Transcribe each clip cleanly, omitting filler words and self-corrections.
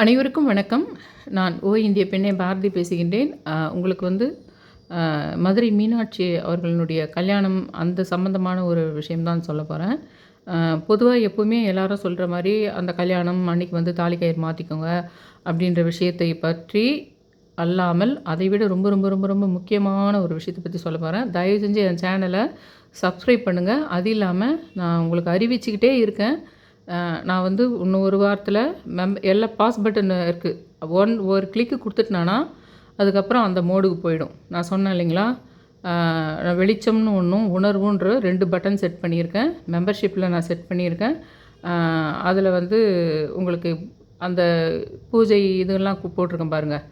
அனைவருக்கும் வணக்கம். நான் இந்திய பெண்ணே பாரதி பேசுகின்றேன். உங்களுக்கு வந்து மதுரை மீனாட்சி அவர்களுடைய கல்யாணம் அந்த சம்மந்தமான ஒரு விஷயம் தான் சொல்ல போகிறேன். பொதுவா எப்பவுமே எல்லாரும் சொல்கிற மாதிரி அந்த கல்யாணம் அன்னைக்கு வந்து தாலிக்கயிறு மாற்றிக்கோங்க அப்படின்ற விஷயத்தை பற்றி அல்லாமல், அதை விட ரொம்ப ரொம்ப ரொம்ப ரொம்ப முக்கியமான ஒரு விஷயத்தை பற்றி சொல்ல போகிறேன். தயவு செஞ்சு என் சேனலை சப்ஸ்கிரைப் பண்ணுங்கள். அது இல்லாமல் நான் உங்களுக்கு அறிவிச்சுக்கிட்டே இருக்கேன். நான் வந்து இன்னும் ஒரு வாரத்தில் எல்லா பாஸ் பட்டன் இருக்குது. ஒரு கிளிக்கு கொடுத்துட்டேனா அதுக்கப்புறம் அந்த மோடுக்கு போயிடும். நான் சொன்னேன் இல்லைங்களா, வெளிச்சம்னு ஒன்றும் உணர்வுன்ற 2 பட்டன் செட் பண்ணியிருக்கேன். மெம்பர்ஷிப்பில் நான் செட் பண்ணியிருக்கேன். அதில் வந்து உங்களுக்கு அந்த பூஜை இதெல்லாம் போட்டிருக்கேன் பாருங்கள்.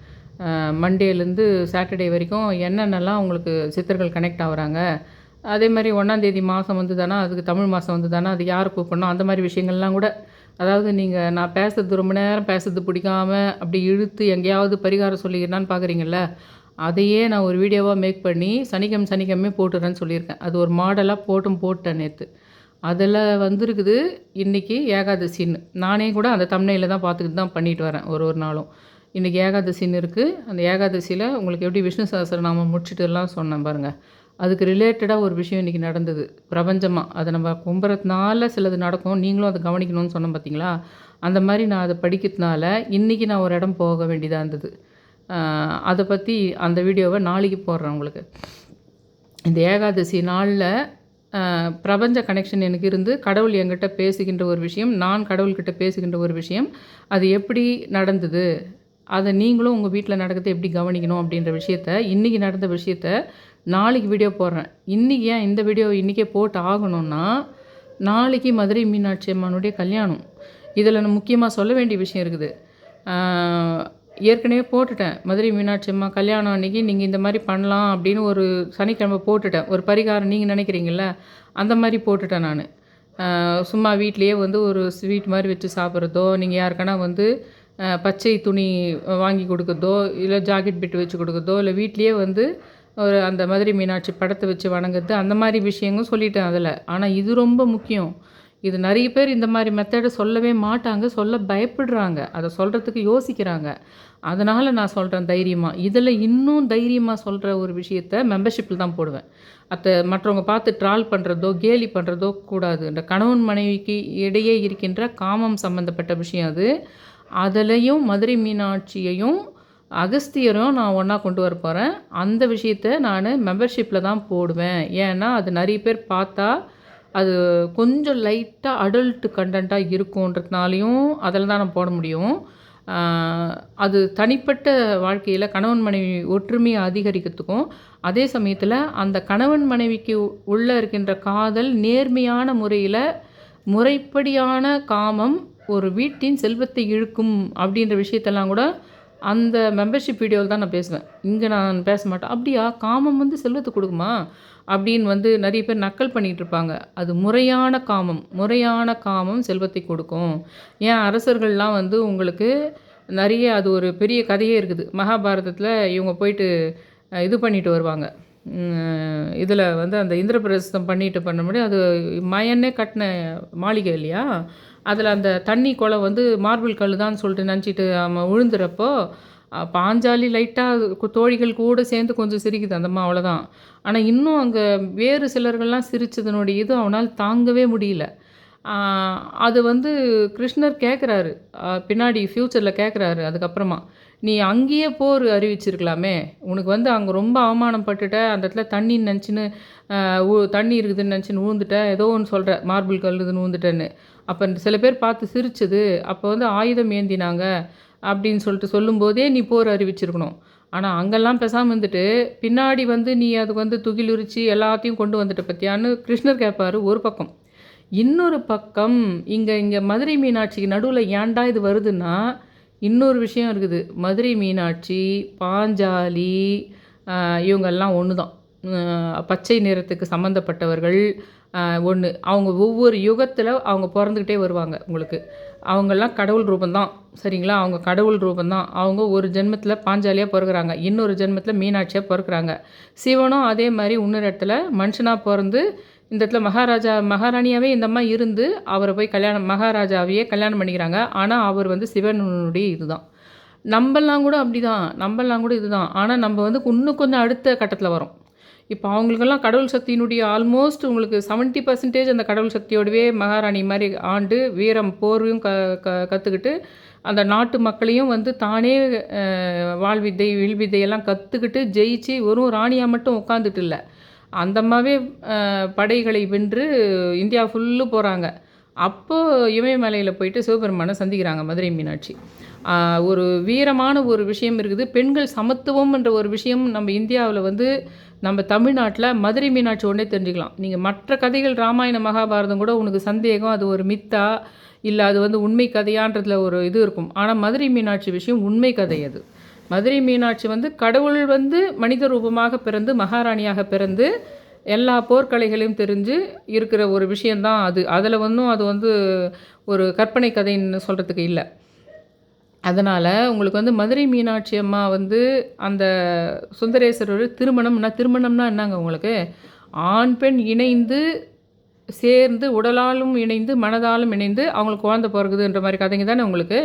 மண்டேலேருந்து சாட்டர்டே வரைக்கும் என்னென்னலாம் உங்களுக்கு சித்தர்கள் கனெக்ட் ஆகுறாங்க, அதே மாதிரி 1ஆந்தேதி மாதம் வந்து தானே, அதுக்கு தமிழ் மாதம் வந்து தானே, அது யார் கூப்பிடணும், அந்த மாதிரி விஷயங்கள்லாம் கூட. அதாவது நீங்கள் நான் பேசுறது ரொம்ப நேரம் பேசுறது பிடிக்காம அப்படி இழுத்து எங்கேயாவது பரிகாரம் சொல்லிக்கிறேன்னு பார்க்குறீங்கள, அதையே நான் ஒரு வீடியோவாக மேக் பண்ணி சனிக்கிழமை போட்டுறேன்னு சொல்லியிருக்கேன். அது ஒரு மாடலாக போட்டேன் நேற்று. அதில் வந்துருக்குது இன்றைக்கி ஏகாதசின்னு. நானே கூட அந்த தம்ப்நெயில தான் பார்த்துக்கிட்டு தான் பண்ணிட்டு வரேன் ஒரு நாளும். இன்றைக்கி ஏகாதசின்னு இருக்குது. அந்த ஏகாதசியில் உங்களுக்கு எப்படி விஷ்ணு சஹஸ்ரநாமம் முடிச்சுட்டு எல்லாம் சொன்னேன் பாருங்கள். அதுக்கு ரிலேட்டடாக ஒரு விஷயம் இன்றைக்கி நடந்தது பிரபஞ்சமாக. அதை நம்ம கும்புறதுனால சிலது நடக்கும், நீங்களும் அதை கவனிக்கணும்னு சொன்னேன் பார்த்தீங்களா. அந்த மாதிரி நான் அதை படிக்கிறதுனால இன்றைக்கி நான் ஒரு இடம் போக வேண்டியதாக இருந்தது. அதை பற்றி அந்த வீடியோவை நாளைக்கு போடுறேன் உங்களுக்கு. இந்த ஏகாதசி நாளில் பிரபஞ்ச கனெக்ஷன் எனக்கு இருந்து கடவுள் என்கிட்ட பேசுகின்ற ஒரு விஷயம், நான் கடவுள்கிட்ட பேசுகின்ற ஒரு விஷயம், அது எப்படி நடந்தது, அதை நீங்களும் உங்கள் வீட்டில் நடக்கிறத எப்படி கவனிக்கணும் அப்படின்ற விஷயத்த, இன்றைக்கி நடந்த விஷயத்த நாளைக்கு வீடியோ போடுறேன். இன்றைக்கி ஏன் இந்த வீடியோ இன்றைக்கே போட்டு ஆகணும்னா, நாளைக்கு மதுரை மீனாட்சி அம்மனுடைய கல்யாணம். இதில் நான் முக்கியமாக சொல்ல வேண்டிய விஷயம் இருக்குது. ஏற்கனவே போட்டுட்டேன். மதுரை மீனாட்சி அம்மா கல்யாணம் அன்றைக்கி நீங்கள் இந்த மாதிரி பண்ணலாம் அப்படின்னு ஒரு சனிக்கிழமை போட்டுட்டேன். ஒரு பரிகாரம் நீங்கள் நினைக்கிறீங்கள, அந்த மாதிரி போட்டுட்டேன் நான். சும்மா வீட்லேயே வந்து ஒரு ஸ்வீட் மாதிரி வச்சு சாப்பிட்றதோ, நீங்கள் யாருக்கானா வந்து பச்சை துணி வாங்கி கொடுக்குறதோ, இல்லை ஜாக்கெட் பிட்டு வச்சு கொடுக்குறதோ, இல்லை வீட்லேயே வந்து ஒரு அந்த மதுரை மீனாட்சி படத்தை வச்சு வணங்குறது, அந்த மாதிரி விஷயங்களும் சொல்லிட்டேன் அதில். ஆனால் இது ரொம்ப முக்கியம். இது நிறைய பேர் இந்த மாதிரி மெத்தடை சொல்லவே மாட்டாங்க, சொல்ல பயப்படுறாங்க, அதை சொல்கிறதுக்கு யோசிக்கிறாங்க. அதனால் நான் சொல்கிறேன் தைரியமாக. இதில் இன்னும் தைரியமாக சொல்கிற ஒரு விஷயத்த மெம்பர்ஷிப்பில் தான் போடுவேன். மற்றவங்க பார்த்து ட்ரால் பண்ணுறதோ கேலி பண்ணுறதோ கூடாது. இந்த கணவன் மனைவிக்கு இடையே இருக்கின்ற காமம் சம்மந்தப்பட்ட விஷயம் அது. அதுலேயும் மதுரை மீனாட்சியையும் அகஸ்தியரும் நான் ஒன்றா கொண்டு வர போகிறேன். அந்த விஷயத்த நான் மெம்பர்ஷிப்பில் தான் போடுவேன். ஏன்னா அது நிறைய பேர் பார்த்தா அது கொஞ்சம் லைட்டாக அடல்ட் கண்டென்ட்டாக இருக்குன்றதுனாலையும் அதில் தான் நான் போட முடியும். அது தனிப்பட்ட வாழ்க்கையில் கணவன் மனைவி ஒற்றுமையை அதிகரிக்கிறதுக்கும், அதே சமயத்தில் அந்த கணவன் மனைவிக்கு உள்ளே இருக்கின்ற காதல் நேர்மையான முறையில் முறைப்படியான காமம் ஒரு வீட்டின் செல்வத்தை இழுக்கும் அப்படின்ற விஷயத்தெல்லாம் கூட அந்த மெம்பர்ஷிப் வீடியோவில் தான் நான் பேசுவேன். இங்கே நான் பேச மாட்டேன். அப்படியா, காமம் வந்து செல்வத்தை கொடுக்குமா அப்படின்னு வந்து நிறைய பேர் நக்கல் பண்ணிகிட்டு இருப்பாங்க. அது முறையான காமம் செல்வத்தை கொடுக்கும். ஏன் அரசர்கள்லாம் வந்து உங்களுக்கு நிறைய அது ஒரு பெரிய கதையே இருக்குது. மகாபாரதத்தில் இவங்க போயிட்டு இது பண்ணிட்டு வருவாங்க. இதில் வந்து அந்த இந்திரபிரஸ்தம் பண்ணிட்டு பண்ண முடியும். அது மயன்னே கட்டின மாளிகை இல்லையா, அதில் அந்த தண்ணி குளம் வந்து மார்பிள் கல் தான் சொல்லிட்டு நினச்சிட்டு விழுந்துறப்போ பாஞ்சாலி லைட்டாக தோழிகள் கூட சேர்ந்து கொஞ்சம் சிரிக்குது அந்தம்மா, அவ்வளோதான். ஆனால் இன்னும் அங்கே வேறு சிலர்கள்லாம் சிரித்ததனுடைய இது அவனால் தாங்கவே முடியல. அது வந்து கிருஷ்ணர் கேட்குறாரு, பின்னாடி ஃப்யூச்சரில் கேட்குறாரு. அதுக்கப்புறமா நீ அங்கேயே போர் அறிவிச்சிருக்கலாமே, உனக்கு வந்து அங்கே ரொம்ப அவமானப்பட்டுட்ட, அந்த இடத்துல தண்ணின்னு நினச்சின்னு தண்ணி இருக்குதுன்னு நினச்சின்னு ஊந்துட்ட, ஏதோ ஒன்று சொல்கிற மார்பிள் கல்லுதுன்னு ஊந்துட்டேன்னு. அப்போ சில பேர் பார்த்து சிரிச்சது, அப்போ வந்து ஆயுதம் ஏந்தினாங்க அப்படின்னு சொல்லிட்டு சொல்லும்போதே நீ போர் அறிவிச்சிருக்கணும். ஆனால் அங்கெல்லாம் பேசாமல் இருந்துட்டு பின்னாடி வந்து நீ அதுக்கு வந்து துகிலுரிச்சு எல்லாத்தையும் கொண்டு வந்துட்ட பற்றியான்னு கிருஷ்ணர் கேட்பார் ஒரு பக்கம். இன்னொரு பக்கம் இங்கே மதுரை மீனாட்சிக்கு நடுவில் ஏன்டா இது வருதுன்னா, இன்னொரு விஷயம் இருக்குது. மதுரை மீனாட்சி, பாஞ்சாலி இவங்கெல்லாம் ஒன்று தான். பச்சை நிறத்துக்கு சம்மந்தப்பட்டவர்கள் ஒன்று. அவங்க ஒவ்வொரு யுகத்தில் அவங்க பிறந்துக்கிட்டே வருவாங்க உங்களுக்கு. அவங்கெல்லாம் கடவுள் ரூபந்தான், சரிங்களா. அவங்க கடவுள் ரூபந்தான். அவங்க ஒரு ஜென்மத்தில் பாஞ்சாலியாக பிறகுறாங்க, இன்னொரு ஜென்மத்தில் மீனாட்சியாக பிறக்குறாங்க. சிவனும் அதே மாதிரி இன்னொரு இடத்துல மனுஷனாக பிறந்து இந்த இடத்துல மகாராணியாவே இந்த அம்மா இருந்து அவரை போய் மகாராஜாவையே கல்யாணம் பண்ணிக்கிறாங்க. ஆனால் அவர் வந்து சிவனுடைய இதுதான். நம்பலாம் கூட அப்படிதான். நம்பலாம் கூட இதுதான். ஆனால் நம்ம வந்து இன்னும் கொஞ்சம் அடுத்த கட்டத்தில் வரோம். இப்போ அவங்களுக்கெல்லாம் கடவுள் சக்தியினுடைய ஆல்மோஸ்ட் உங்களுக்கு 70% அந்த கடவுள் சக்தியோடவே மகாராணி மாதிரி ஆண்டு வீரம் போரையும் கற்றுக்கிட்டு அந்த நாட்டு மக்களையும் வந்து தானே வாழ்வித்தை வில்வித்தையெல்லாம் கற்றுக்கிட்டு ஜெயிச்சு வெறும் ராணியாக மட்டும் உட்காந்துட்டு இல்லை, அந்த அம்மாவே படைகளை வென்று இந்தியா ஃபுல்லு போகிறாங்க. அப்போது இமயமலையில் போயிட்டு சிவபெருமானை சந்திக்கிறாங்க மதுரை மீனாட்சி. ஒரு வீரமான ஒரு விஷயம் இருக்குது. பெண்கள் சமத்துவம் என்ற ஒரு விஷயம் நம்ம இந்தியாவில் வந்து நம்ம தமிழ்நாட்டில் மதுரை மீனாட்சி ஒன்றே தெரிஞ்சுக்கலாம். நீங்கள் மற்ற கதைகள் ராமாயண மகாபாரதம் கூட உனக்கு சந்தேகம் அது ஒரு மித்தா இல்லை அது வந்து உண்மை கதையான்றதுல ஒரு இது இருக்கும். ஆனால் மதுரை மீனாட்சி விஷயம் உண்மை கதை. அது மதுரை மீனாட்சி வந்து கடவுள் வந்து மனித ரூபமாக பிறந்து மகாராணியாக பிறந்து எல்லா போர்க்கலைகளையும் தெரிஞ்சு இருக்கிற ஒரு விஷயந்தான் அது. அதில் அது வந்து ஒரு கற்பனை கதைன்னு சொல்கிறதுக்கு இல்லை. அதனால் உங்களுக்கு வந்து மதுரை மீனாட்சி அம்மா வந்து அந்த சுந்தரேஸ்வரர் திருமணம்னா என்னங்க உங்களுக்கு? ஆண் பெண் இணைந்து சேர்ந்து உடலாலும் இணைந்து மனதாலும் இணைந்து அவங்களுக்கு குழந்தை பிறகுதுன்ற மாதிரி கதைங்க தானே உங்களுக்கு.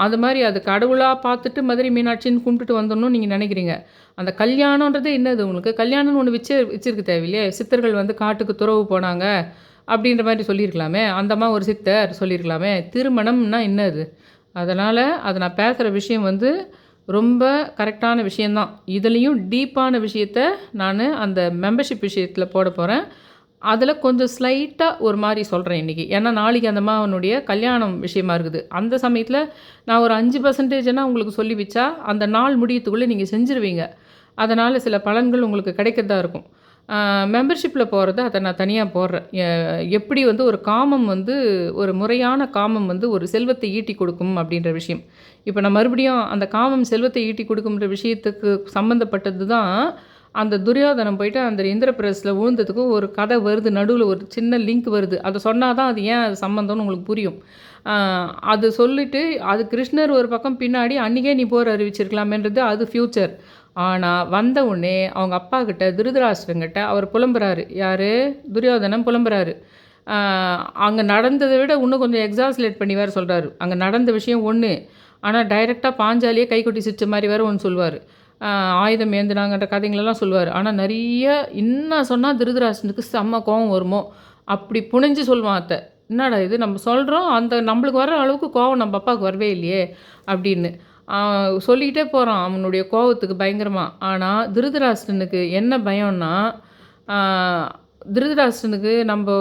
அது மாதிரி அது கடவுளாக பார்த்துட்டு மதுரை மீனாட்சின்னு கும்பிட்டுட்டு வந்துடணும்னு நீங்கள் நினைக்கிறீங்க. அந்த கல்யாணன்றதே என்னது உங்களுக்கு? கல்யாணம்னு ஒன்று வச்சிருக்க தேவையில்லையே. சித்தர்கள் வந்து காட்டுக்கு துறவு போனாங்க அப்படின்ற மாதிரி சொல்லியிருக்கலாமே. அந்தம்மா ஒரு சித்தர் சொல்லியிருக்கலாமே. திருமணம்னா என்னது? அதனால் அதை நான் பேசுகிற விஷயம் வந்து ரொம்ப கரெக்டான விஷயந்தான். இதுலேயும் டீப்பான விஷயத்த நான் அந்த மெம்பர்ஷிப் விஷயத்தில் போட போகிறேன். அதில் கொஞ்சம் ஸ்லைட்டாக ஒரு மாதிரி சொல்கிறேன் இன்றைக்கி. ஏன்னா நாளைக்கு அந்த அம்மாவனுடைய கல்யாணம் விஷயமா இருக்குது. அந்த சமயத்தில் நான் ஒரு 5% உங்களுக்கு சொல்லி வச்சா அந்த நாள் முடியத்துக்குள்ளே நீங்கள் செஞ்சுருவீங்க. அதனால் சில பலன்கள் உங்களுக்கு கிடைக்கிறதா இருக்கும். மெம்பர்ஷிப்பில் போகிறது அதை நான் தனியாக போடுறேன். எப்படி வந்து ஒரு காமம் வந்து ஒரு முறையான காமம் வந்து ஒரு செல்வத்தை ஈட்டி கொடுக்கும் அப்படின்ற விஷயம். இப்போ நான் மறுபடியும் அந்த காமம் செல்வத்தை ஈட்டி கொடுக்கும்ன்ற விஷயத்துக்கு சம்மந்தப்பட்டது தான் அந்த துரியோதனம் போயிட்டு அந்த இந்திரபிரஸ்தில் விழுந்ததுக்கும் ஒரு கதை வருது, நடுவில் ஒரு சின்ன லிங்க் வருது. அதை சொன்னால் தான் அது ஏன் அது சம்மந்தம்னு உங்களுக்கு புரியும். அது சொல்லிவிட்டு அது கிருஷ்ணர் ஒரு பக்கம் பின்னாடி அன்றைக்கே நீ போர் அறிவிச்சிருக்கலாமேன்றது அது ஃப்யூச்சர். ஆனால் வந்த உடனே அவங்க அப்பா கிட்ட திருதராஷ்டிரங்கிட்ட அவர் புலம்புறாரு. யார்? துரியோதனன் புலம்புறாரு. அங்கே நடந்ததை விட இன்னும் கொஞ்சம் எக்ஸாஸ்லேட் பண்ணி வேறு சொல்கிறாரு. அங்கே நடந்த விஷயம் ஒன்று, ஆனால் டைரெக்டாக பாஞ்சாலியே கைக்குட்டி சிரிச்ச மாதிரி வேறு ஒன்று சொல்லுவார். ஆயுதம் ஏந்தினாங்கன்ற கதைங்களெல்லாம் சொல்லுவார். ஆனால் நிறைய இன்னும் சொன்னால் திருதராஷ்டிரனுக்கு செம்ம கோவம் வருமோ அப்படி புனைஞ்சு சொல்லுவான். அத்தை என்னடா இது நம்ம சொல்கிறோம், அந்த நம்மளுக்கு வர அளவுக்கு கோவம் நம்ம அப்பாவுக்கு வரவே இல்லையே அப்படின்னு சொல்லிக்கிட்டே போகிறான் அவனுடைய கோவத்துக்கு பயங்கரமாக. ஆனால் திருதராஷ்டிரனுக்கு என்ன பயம்னா, திருதராஷ்டிரனுக்கு நம்ம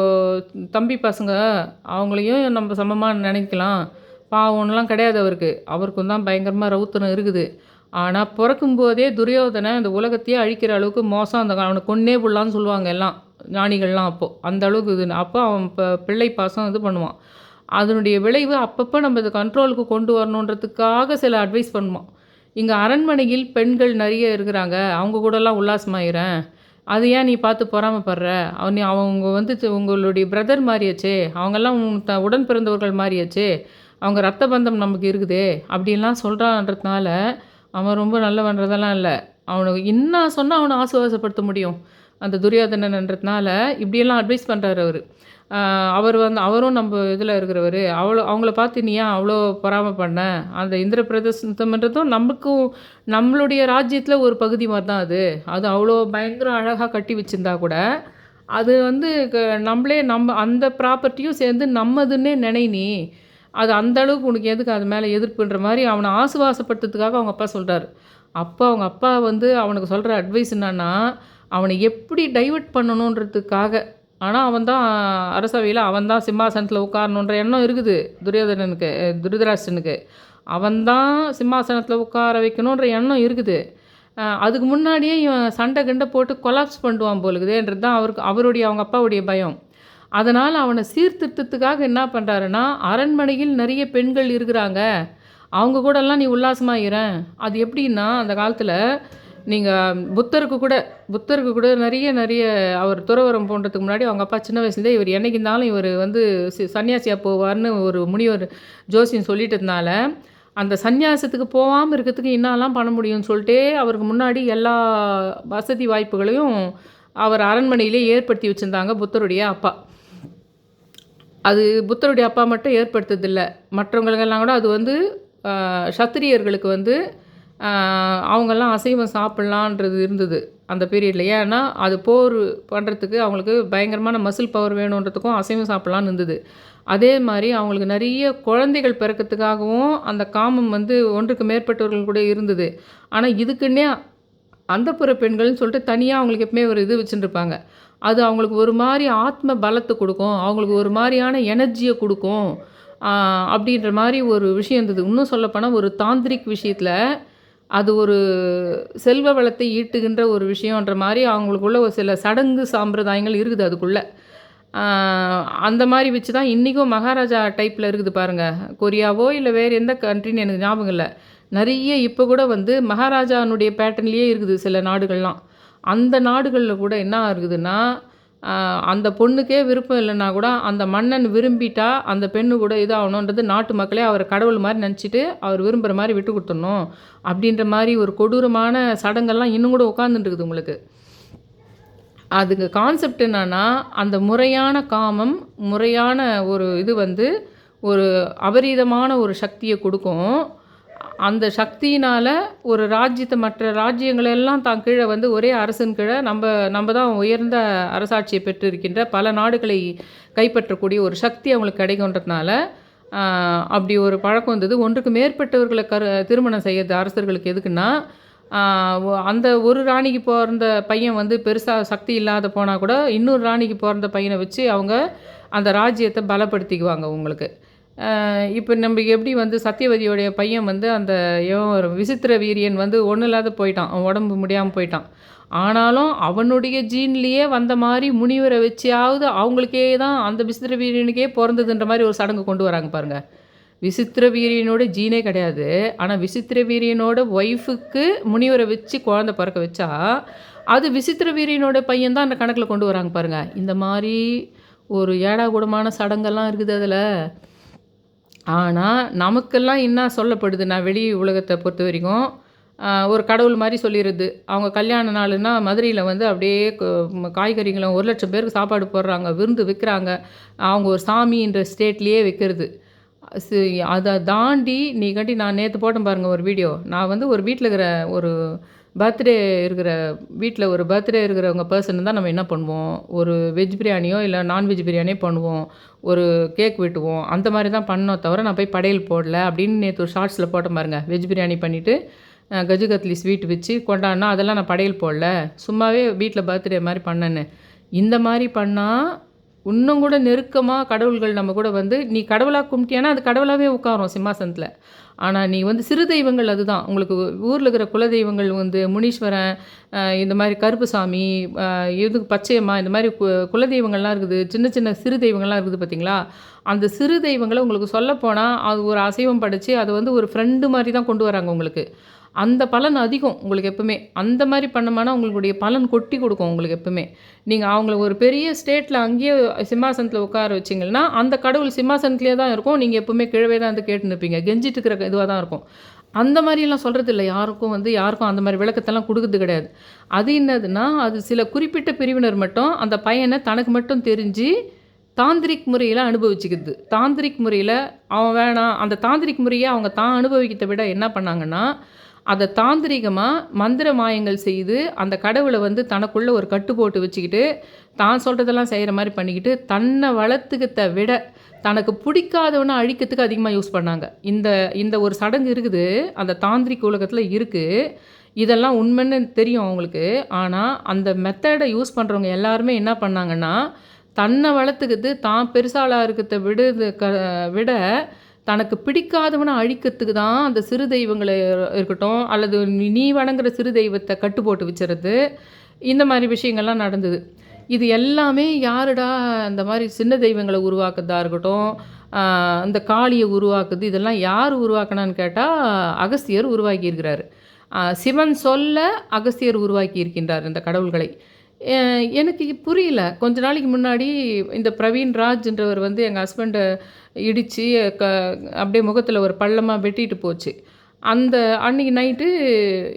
தம்பி பசங்க அவங்களையும் நம்ம சமமாக நினைக்கலாம், பாவம்லாம் கிடையாது அவருக்கு. அவருக்கும் தான் பயங்கரமாக ரவுத்தனம் இருக்குது. ஆனால் பிறக்கும்போதே துரியோதனை அந்த உலகத்தையே அழிக்கிற அளவுக்கு மோசம். அந்த அவனை கொன்னே புள்ளான்னு சொல்லுவாங்க எல்லாம் ஞானிகள்லாம். அப்போது அந்த அளவுக்கு இது. அப்போ அவன் பிள்ளை பாசம் இது பண்ணுவான். அதனுடைய விளைவு அப்பப்போ நம்ம இதை கண்ட்ரோலுக்கு கொண்டு வரணுன்றதுக்காக சில அட்வைஸ் பண்ணுவான். இங்கே அரண்மனையில் பெண்கள் நிறைய இருக்கிறாங்க, அவங்க கூடலாம் உல்லாசமாயிறேன், அது ஏன் நீ பார்த்து பொறாமப்படுற? அவங்க வந்து உங்களுடைய பிரதர் மாதிரியாச்சே, அவங்கெல்லாம் உடன் பிறந்தவர்கள் மாதிரியாச்சே, அவங்க ரத்த பந்தம் நமக்கு இருக்குதே அப்படின்லாம் சொல்கிறான்றதுனால அவன் ரொம்ப நல்லவன்றதெல்லாம் இல்லை. அவனுக்கு என்ன சொன்னால் அவனை ஆசுவாசப்படுத்த முடியும் அந்த துரியோதனன்றதுனால இப்படியெல்லாம் அட்வைஸ் பண்ணுறாரு அவர். அவரும் நம்ம இதில் இருக்கிறவர். அவங்கள பார்த்து நீ ஏன் அவ்வளோ பொறாமை பண்ண? அந்த இந்திர பிரதேசம்ன்றதும் நம்மளுடைய ராஜ்யத்தில் ஒரு பகுதி மாதிரி தான் அது. அது அவ்வளோ பயங்கர அழகாக கட்டி வச்சுருந்தா கூட அது வந்து நம்ம அந்த ப்ராப்பர்ட்டியும் சேர்ந்து நம்மதுன்னே நீ அது அந்த அளவுக்கு உனக்கு எதுக்கு அது மேலே எதிர்ப்புன்ற மாதிரி அவனை ஆசுவாசப்படுத்துறதுக்காக அவங்க அப்பா சொல்கிறார். அப்போ அவங்க அப்பா வந்து அவனுக்கு சொல்கிற அட்வைஸ் என்னன்னா, அவனை எப்படி டைவர்ட் பண்ணணுன்றதுக்காக. ஆனால் அவன் தான் அரசவையில் அவன் தான் சிம்மாசனத்தில் உட்காரணுன்ற எண்ணம் இருக்குது திருதராஷ்டிரனுக்கு. அவன் தான் சிம்மாசனத்தில் உட்கார வைக்கணுன்ற எண்ணம் இருக்குது. அதுக்கு முன்னாடியே இவன் சண்டை கண்டை போட்டு கொலாப்ஸ் பண்ணுவான் போலுக்குதுன்றது தான் அவருடைய அவங்க அப்பாவுடைய பயம். அதனால் அவனை சீர்திருத்தத்துக்காக என்ன பண்ணுறாருன்னா, அரண்மனையில் நிறைய பெண்கள் இருக்கிறாங்க, அவங்க கூடலாம் நீ உல்லாசமாகிறேன். அது எப்படின்னா அந்த காலத்தில் நீங்கள் புத்தருக்கு கூட நிறைய அவர் துறவரம் போன்றதுக்கு முன்னாடி அவங்க அப்பா சின்ன வயசுலேருந்தே இவர் என்றைக்கு இருந்தாலும் இவர் வந்து சன்னியாசியாக போவார்னு ஒரு முனிவர் ஜோசியம் சொல்லிட்டதுனால அந்த சந்நியாசத்துக்கு போகாமல் இருக்கிறதுக்கு என்னெல்லாம் பண்ண முடியும்னு சொல்லிட்டே அவருக்கு முன்னாடி எல்லா வசதி வாய்ப்புகளையும் அவர் அரண்மனையிலே ஏற்படுத்தி வச்சுருந்தாங்க புத்தருடைய அப்பா. அது புத்தருடைய அப்பா மட்டும் ஏற்படுத்துறதில்ல, மற்றவங்களுக்கெல்லாம் கூட அது வந்து சத்திரியர்களுக்கு வந்து அவங்கெல்லாம் அசைவம் சாப்பிட்லான்றது இருந்தது அந்த பீரியடில். ஏன்னா அது போர் பண்ணுறதுக்கு அவங்களுக்கு பயங்கரமான மசில் பவர் வேணுன்றதுக்கும் அசைவம் சாப்பிட்லான்னு இருந்தது. அதே மாதிரி அவங்களுக்கு நிறைய குழந்தைகள் பிறக்கிறதுக்காகவும் அந்த காமம் வந்து ஒன்றுக்கு மேற்பட்டவர்கள் கூட இருந்தது. ஆனால் இதுக்குன்னே அந்தப்புற பெண்கள்னு சொல்லிட்டு தனியாக அவங்களுக்கு எப்பவுமே ஒரு இது வச்சுருப்பாங்க. அது அவங்களுக்கு ஒரு மாதிரி ஆத்ம பலத்தை கொடுக்கும், அவங்களுக்கு ஒரு மாதிரியான எனர்ஜியை கொடுக்கும் அப்படின்ற மாதிரி ஒரு விஷயம் இருந்தது. இன்னும் சொல்லப்போனால் ஒரு தாந்திரிக் விஷயத்தில் அது ஒரு செல்வ வளத்தை ஈட்டுகின்ற ஒரு விஷயன்ற மாதிரி அவங்களுக்குள்ள ஒரு சில சடங்கு சாம்பிரதாயங்கள் இருக்குது அதுக்குள்ளே. அந்த மாதிரி வச்சு தான் இன்றைக்கும் மகாராஜா டைப்பில் இருக்குது பாருங்கள். கொரியாவோ இல்லை வேறு எந்த கண்ட்ரின்னு எனக்கு ஞாபகம் இல்லை. நிறைய இப்போ கூட வந்து மகாராஜானுடைய பேட்டர்ன்லேயே இருக்குது சில நாடுகள்லாம். அந்த நாடுகளில் கூட என்ன இருக்குதுன்னா, அந்த பொண்ணுக்கே விருப்பம் இல்லைன்னா கூட அந்த மன்னன் விரும்பிட்டா அந்த பெண்ணு கூட இதாகணுன்றது நாட்டு மக்களே அவரை கடவுள் மாதிரி நினச்சிட்டு அவர் விரும்புகிற மாதிரி விட்டு கொடுத்துடணும் அப்படின்ற மாதிரி ஒரு கொடூரமான சடங்கெல்லாம் இன்னும் கூட உட்காந்துட்டுருக்குது உங்களுக்கு. அதுக்கு கான்செப்ட் என்னன்னா, அந்த முறையான காமம், முறையான ஒரு இது வந்து ஒரு அபரீதமான ஒரு சக்தியை கொடுக்கும். அந்த சக்தியினால் ஒரு ராஜ்யத்தை மற்ற ராஜ்யங்களெல்லாம் தான் கீழே வந்து ஒரே அரசன் கீழே நம்ம தான் உயர்ந்த அரசாட்சியை பெற்றிருக்கின்ற பல நாடுகளை கைப்பற்றக்கூடிய ஒரு சக்தி அவங்களுக்கு கிடைக்குன்றதுனால அப்படி ஒரு பழக்கம் வந்தது. ஒன்றுக்கு மேற்பட்டவர்களை திருமணம் செய்யறது அரசர்களுக்கு எதுக்குன்னா, அந்த ஒரு ராணிக்கு பிறந்த பையன் வந்து பெருசாக சக்தி இல்லாத போனால் கூட இன்னொரு ராணிக்கு பிறந்த பையனை வச்சு அவங்க அந்த ராஜ்யத்தை பலப்படுத்திக்குவாங்க உங்களுக்கு. இப்போ நம்ம எப்படி வந்து சத்தியவதியோடைய பையன் வந்து அந்த விசித்திர வீரியன் வந்து ஒன்றும் இல்லாத போயிட்டான், அவன் உடம்பு முடியாமல் போயிட்டான். ஆனாலும் அவனுடைய ஜீன்லேயே வந்த மாதிரி முனிவரை வச்சியாவது அவங்களுக்கே தான் அந்த விசித்திர வீரியனுக்கே பிறந்ததுன்ற மாதிரி ஒரு சடங்கு கொண்டு வராங்க பாருங்கள். விசித்திர வீரியனோட ஜீனே கிடையாது, ஆனால் விசித்திர வீரியனோட ஒய்ஃபுக்கு முனிவரை வச்சு குழந்தை பிறக்க வச்சா அது விசித்திர வீரியனோட பையன் தான் அந்த கணக்கில் கொண்டு வராங்க பாருங்கள். இந்த மாதிரி ஒரு ஏடாகூடமான சடங்கெல்லாம் இருக்குது அதில். ஆனால் நமக்கெல்லாம் என்ன சொல்லப்படுதுன்னா, வெளி உலகத்தை பொறுத்த வரைக்கும் ஒரு கடவுள் மாதிரி சொல்லிடுது. அவங்க கல்யாண நாளுன்னா மதுரையில் வந்து அப்படியே காய்கறிகளும் 1,00,000 பேருக்கு சாப்பாடு போடுறாங்க, விருந்து வைக்கிறாங்க. அவங்க ஒரு சாமின்ற ஸ்டேட்லேயே வைக்கிறது. அதை தாண்டி நான் நேற்று போட்டேன் பாருங்கள் ஒரு வீடியோ. நான் வந்து ஒரு வீட்டில் இருக்கிற ஒரு பர்த்டே இருக்கிற வீட்டில் ஒரு பர்த்டே இருக்கிறவங்க பர்சன் தான் நம்ம என்ன பண்ணுவோம், ஒரு வெஜ் பிரியாணியோ இல்லை நான்வெஜ் பிரியாணியோ பண்ணுவோம், ஒரு கேக் வெட்டுவோம், அந்த மாதிரி தான் பண்ணோம் தவிர நான் போய் படையல் போடல அப்படின்னு நேற்று ஒரு ஷார்ட்ஸில் போட்டேன் பாருங்கள். வெஜ் பிரியாணி பண்ணிவிட்டு கஜுகத்லி ஸ்வீட் வச்சு கொண்டாடினா அதெல்லாம் நான் படையல் போடல, சும்மாவே வீட்டில் பர்த்டே மாதிரி பண்ணேன்னு. இந்த மாதிரி பண்ணால் இன்னும் கூட நெருக்கமாக கடவுள்கள் நம்ம கூட வந்து நீ கடவுளாக கும்பிட்டியானா அது கடவுளாகவே உட்காரும் சிம்மாசனத்தில். ஆனால் நீ வந்து சிறு தெய்வங்கள் அதுதான் உங்களுக்கு ஊரில் இருக்கிற குலதெய்வங்கள் வந்து முனீஸ்வரன், இந்த மாதிரி கருப்புசாமி, இது பச்சையம்மா, இந்த மாதிரி குலதெய்வங்கள்லாம் இருக்குது. சின்ன சின்ன சிறு தெய்வங்கள்லாம் இருக்குது பார்த்தீங்களா. அந்த சிறு தெய்வங்களை உங்களுக்கு சொல்லப்போனால் அது ஒரு அசைவம் படைத்து அதை வந்து ஒரு ஃப்ரெண்டு மாதிரி தான் கொண்டு வராங்க உங்களுக்கு. அந்த பலன் அதிகம் உங்களுக்கு எப்பவுமே. அந்த மாதிரி பண்ணோம்னா உங்களுடைய பலன் கொட்டி கொடுக்கும் உங்களுக்கு எப்பவுமே. நீங்கள் அவங்கள ஒரு பெரிய ஸ்டேட்டில் அங்கேயே சிம்மாசனத்தில் உட்கார வச்சிங்கன்னா அந்த கடவுள் சிம்மாசனத்துலேயே தான் இருக்கும், நீங்கள் எப்பவுமே கிழவே தான் வந்து கேட்டு நிற்பீங்க, கெஞ்சிட்டு இருக்கிற இதுவாக தான் இருக்கும். அந்த மாதிரிலாம் சொல்கிறது இல்லை யாருக்கும் அந்த மாதிரி விளக்கத்தெல்லாம் கொடுக்குறது கிடையாது. அது என்னதுன்னா, அது சில குறிப்பிட்ட பிரிவினர் மட்டும் அந்த பையனை தனக்கு மட்டும் தெரிஞ்சு தாந்திரிக் முறையில் அனுபவிச்சுக்குது. தாந்திரிக் முறையில் அவன் வேணாம், அந்த தாந்திரிக் முறையை அவங்க தான் அனுபவிக்கிறதை விட என்ன பண்ணாங்கன்னா, அதை தாந்திரிகமாக மந்திர மாயங்கள் செய்து அந்த கடவுளை வந்து தனக்குள்ளே ஒரு கட்டு போட்டு வச்சுக்கிட்டு தான் சொல்கிறதெல்லாம் செய்கிற மாதிரி பண்ணிக்கிட்டு தன்னை வளர்த்துக்கத்தை விட தனக்கு பிடிக்காதவனை அழிக்கிறதுக்கு அதிகமாக யூஸ் பண்ணாங்க. இந்த ஒரு சடங்கு இருக்குது அந்த தாந்திரிக் உலகத்தில் இருக்குது. இதெல்லாம் உண்மைன்னு தெரியும் அவங்களுக்கு. ஆனால் அந்த மெத்தடை யூஸ் பண்ணுறவங்க எல்லாருமே என்ன பண்ணாங்கன்னா, தன்னை வளர்த்துக்கிட்டு தான் பெருசாளாக இருக்கிறத விட தனக்கு பிடிக்காதவனை அழிக்கிறதுக்கு தான் அந்த சிறு தெய்வங்களை இருக்கட்டும், அல்லது நீ வணங்குற சிறு தெய்வத்தை கட்டு போட்டு வச்சுறது, இந்த மாதிரி விஷயங்கள்லாம் நடந்தது. இது எல்லாமே யாருடா அந்த மாதிரி சின்ன தெய்வங்களை உருவாக்குறதா இருக்கட்டும், இந்த காளியை உருவாக்குது, இதெல்லாம் யார் உருவாக்கினான்னு கேட்டால் அகஸ்தியர் உருவாக்கியிருக்கிறார். சிவன் சொல்ல அகஸ்தியர் உருவாக்கி இருக்கின்றார் இந்த கடவுள்களை. எனக்கு புரியல. கொஞ்ச நாளைக்கு முன்னாடி இந்த பிரவீன் ராஜ்ன்றவர் வந்து எங்கள் ஹஸ்பண்டை இடித்து அப்படியே முகத்தில் ஒரு பள்ளமாக வெட்டிட்டு போச்சு. அந்த அன்னைக்கு நைட்டு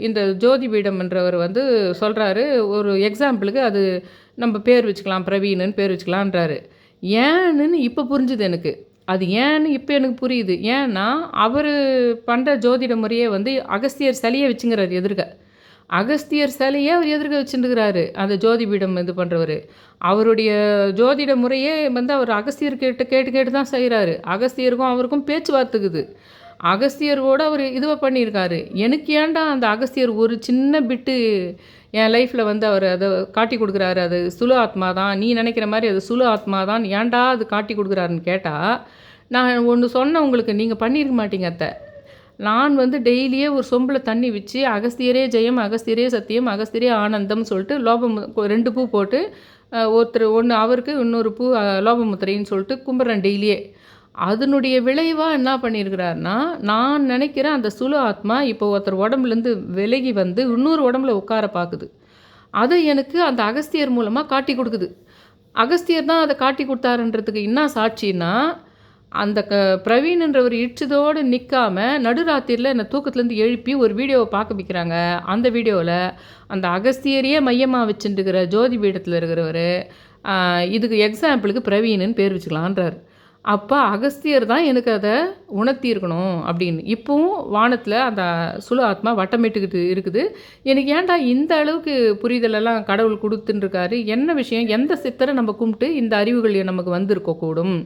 இந்த ஜோதிபீடம்ன்றவர் வந்து சொல்கிறாரு, ஒரு எக்ஸாம்பிளுக்கு அது நம்ம பேர் வச்சுக்கலாம், பிரவீனுன்னு பேர் வச்சுக்கலான்றாரு. ஏன்னு இப்போ புரிஞ்சுது எனக்கு. அது ஏன்னு இப்போ எனக்கு புரியுது. ஏன்னா, அவர் பண்ணுற ஜோதிட முறையே வந்து அகஸ்தியர் சிலைய வச்சுங்கிறாரு எதிர்க்க. அகஸ்தியர் சிலையே அவர் எதிர்க்க வச்சுருக்கிறாரு அந்த ஜோதிபீடம் இது பண்ணுறவர். அவருடைய ஜோதிட முறையே வந்து அவர் அகஸ்தியர் கேட்டு கேட்டு கேட்டு தான் செய்கிறாரு. அகஸ்தியருக்கும் அவருக்கும் பேச்சுவார்த்தைக்குது. அகஸ்தியரோடு அவர் இதுவை பண்ணியிருக்காரு. எனக்கு ஏன்டா அந்த அகஸ்தியர் ஒரு சின்ன பிட்டு என் லைஃப்பில் வந்து அவர் அதை காட்டி கொடுக்குறாரு, அது சுலு ஆத்மா தான், நீ நினைக்கிற மாதிரி அது சுலு ஆத்மா தான், ஏன்டா அது காட்டி கொடுக்குறாருன்னு கேட்டால், நான் ஒன்று சொன்னேன் உங்களுக்கு, நீங்கள் பண்ணியிருக்க மாட்டீங்க அத்தை. நான் வந்து டெய்லியே ஒரு சொம்பில் தண்ணி வச்சு அகஸ்தியரே ஜெயம், அகஸ்தியரே சத்தியம், அகஸ்தியரே ஆனந்தம் சொல்லிட்டு லோபம் 2 பூ போட்டு ஒருத்தர் ஒன்று அவருக்கு, இன்னொரு பூ லோபமுத்திரைன்னு சொல்லிட்டு கும்பிட்றேன் டெய்லியே. அதனுடைய விளைவாக என்ன பண்ணியிருக்கிறாருன்னா, நான் நினைக்கிறேன் அந்த சுலு ஆத்மா இப்போ ஒருத்தர் உடம்புலேருந்து விலகி வந்து இன்னொரு உடம்புல உட்கார பார்க்குது. அதை எனக்கு அந்த அகஸ்தியர் மூலமாக காட்டி கொடுக்குது. அகஸ்தியர் தான் அதை காட்டி கொடுத்தாருன்றதுக்கு என்ன சாட்சின்னா, அந்த பிரவீன்ன்றவர் இடிச்சதோடு நிற்காம நடுராத்திரியில் என்னை தூக்கத்துலேருந்து எழுப்பி ஒரு வீடியோவை பார்க்க வைக்கிறாங்க. அந்த வீடியோவில் அந்த அகஸ்தியரையே மையமாக வச்சுட்டுருக்கிற ஜோதி பீடத்தில் இருக்கிறவர், இதுக்கு எக்ஸாம்பிளுக்கு பிரவீனுன்னு பேர் வச்சுக்கலான்றார். அப்போ அகஸ்தியர் தான் எனக்கு அதை உணர்த்தியிருக்கணும் அப்படின்னு. இப்போவும் வானத்தில் அந்த சுலு ஆத்மா வட்டமிட்டுக்கிட்டு இருக்குது. எனக்கு ஏன்டா இந்த அளவுக்கு புரிதலெல்லாம் கடவுள் கொடுத்துட்டுருக்காரு, என்ன விஷயம், எந்த சித்தரை நம்ம கும்பிட்டு இந்த அறிவுகள் நமக்கு வந்திருக்க கூடும்.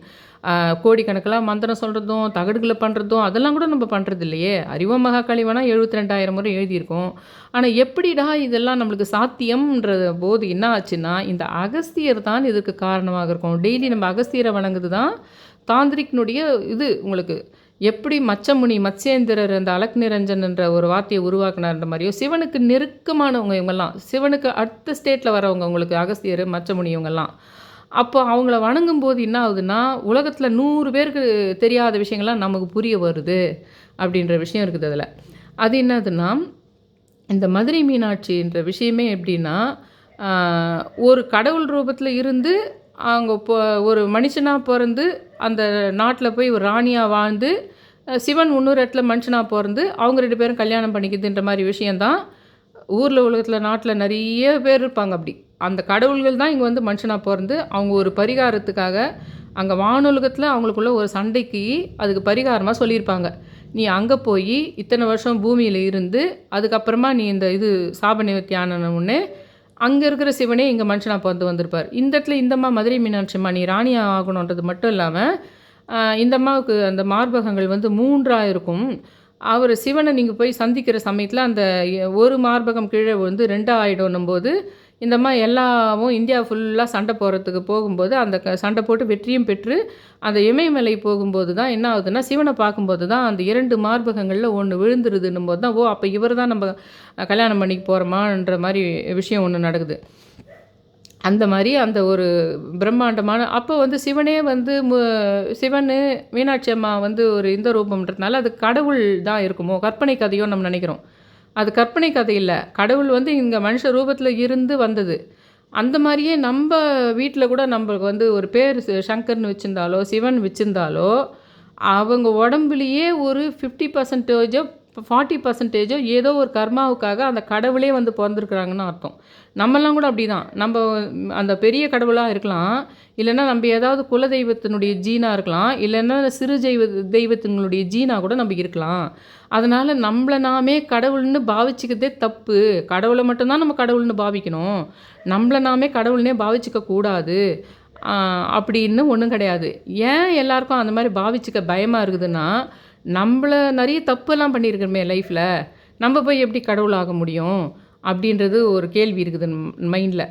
கோடிக்கணக்கில் மந்திரம் சொல்கிறதும் தகடுகளை பண்ணுறதும் அதெல்லாம் கூட நம்ம பண்ணுறது இல்லையே. அறிவ மகா கழிவனா 72,000 முறை எழுதியிருக்கோம். ஆனால் எப்படிடா இதெல்லாம் நம்மளுக்கு சாத்தியம்ன்ற போது என்ன ஆச்சுன்னா, இந்த அகஸ்தியர் தான் இதுக்கு காரணமாக இருக்கும். டெய்லி நம்ம அகஸ்தியரை வணங்குது தான் தாந்திரிக்னுடைய இது. உங்களுக்கு எப்படி மச்சமுனி மத்ஸ்யேந்திரர் அந்த அலக் நிரஞ்சன் என்ற ஒரு வார்த்தையை உருவாக்குனார்ன்ற மாதிரியோ, சிவனுக்கு நெருக்கமானவங்க இவங்கெல்லாம், சிவனுக்கு அடுத்த ஸ்டேட்டில் வரவங்க உங்களுக்கு அகஸ்தியர் மச்சமுனி இவங்கெல்லாம். அப்போ அவங்கள வணங்கும்போது என்ன ஆகுதுன்னா, உலகத்தில் 100 பேருக்கு தெரியாத விஷயங்கள்லாம் நமக்கு புரிய வருது அப்படின்ற விஷயம் இருக்குது அதில். அது என்னதுன்னா, இந்த மதுரை மீனாட்சின்ற விஷயமே எப்படின்னா, ஒரு கடவுள் ரூபத்தில் இருந்து அவங்க ஒரு மனுஷனாக பிறந்து அந்த நாட்டில் போய் ஒரு ராணியாக வாழ்ந்து, சிவன் இன்னொரு இடத்துல மனுஷனாக பிறந்து அவங்க 2 பேரும் கல்யாணம் பண்ணிக்குதுன்ற மாதிரி விஷயந்தான் ஊரில் உலகத்தில் நாட்டில் நிறைய பேர் இருப்பாங்க அப்படி. அந்த கடவுள்கள் தான் இங்கே வந்து மனுஷனாக பிறந்து அவங்க ஒரு பரிகாரத்துக்காக அங்கே வானுலகத்தில் அவங்களுக்குள்ள ஒரு சண்டைக்கு அதுக்கு பரிகாரமாக சொல்லியிருப்பாங்க. நீ அங்கே போய் இத்தனை வருஷம் பூமியில் இருந்து அதுக்கப்புறமா நீ இந்த இது சாப நிவர்த்தியானவுடனே அங்கே இருக்கிற சிவனே இங்கே மனுஷனாக பிறந்து வந்திருப்பார். இந்த இடத்துல இந்தம்மா மதுரை மீனாட்சிம்மா நீ ராணியாக ஆகணுன்றது மட்டும் இல்லாமல், இந்த அம்மாவுக்கு அந்த மார்பகங்கள் வந்து 3ஆக இருக்கும். அவர் சிவனை நீங்கள் போய் சந்திக்கிற சமயத்தில் அந்த ஒரு மார்பகம் கீழே வந்து 2 ஆகிடணும் போது, இந்த மாதிரி எல்லாமும் இந்தியா ஃபுல்லாக சண்டை போகிறதுக்கு போகும்போது அந்த சண்டை போட்டு வெற்றியும் பெற்று அந்த இமயமலை போகும்போது தான் என்ன ஆகுதுன்னா, சிவனை பார்க்கும்போது தான் அந்த 2 மார்பகங்களில் ஒன்று விழுந்துருதுன்னும் போது தான், ஓ அப்போ இவர் தான் நம்ம கல்யாணம் பண்ணிக்கு போகிறோமான்ற மாதிரி விஷயம் ஒன்று நடக்குது. அந்த மாதிரி அந்த ஒரு பிரம்மாண்டமான அப்போ வந்து சிவனே வந்து சிவன் மீனாட்சி அம்மா வந்து ஒரு இந்த ரூபம்ன்றதுனால அது கடவுள் தான் இருக்குமோ, கற்பனை கதையோ நம்ம நினைக்கிறோம். அது கற்பனை கதை இல்லை, கடவுள் வந்து இங்கே மனுஷ ரூபத்தில் இருந்து வந்தது. அந்த மாதிரியே நம்ம வீட்டில் கூட நம்மளுக்கு வந்து ஒரு பேர் சங்கர்னு வச்சுருந்தாலோ சிவன் வச்சுருந்தாலோ அவங்க உடம்புலையே ஒரு 50% 40% ஏதோ ஒரு கர்மாவுக்காக அந்த கடவுளே வந்து பிறந்திருக்கிறாங்கன்னு அர்த்தம். நம்மெல்லாம் கூட அப்படி தான். நம்ம அந்த பெரிய கடவுளாக இருக்கலாம், இல்லைன்னா நம்ம ஏதாவது குலதெய்வத்தினுடைய ஜீனாக இருக்கலாம், இல்லைன்னா சிறு தெய்வத்தினுடைய ஜீனாக கூட நம்ம இருக்கலாம். அதனால் நம்மளை நாமே கடவுள்னு பாவிச்சிக்கிறதே தப்பு. கடவுளை மட்டும்தான் நம்ம கடவுள்னு பாவிக்கணும், நம்மளை நாமே கடவுள்னே பாவிச்சிக்க கூடாது அப்படின்னு ஒன்றும் கிடையாது. ஏன் எல்லாருக்கும் அந்த மாதிரி பாவிச்சிக்க பயமாக இருக்குதுன்னா, நம்மள நிறைய தப்புலாம் பண்ணியிருக்கிறோமே லைஃப்பில், நம்ம போய் எப்படி கடவுள் ஆக முடியும் அப்படின்றது ஒரு கேள்வி இருக்குது மைண்டில்.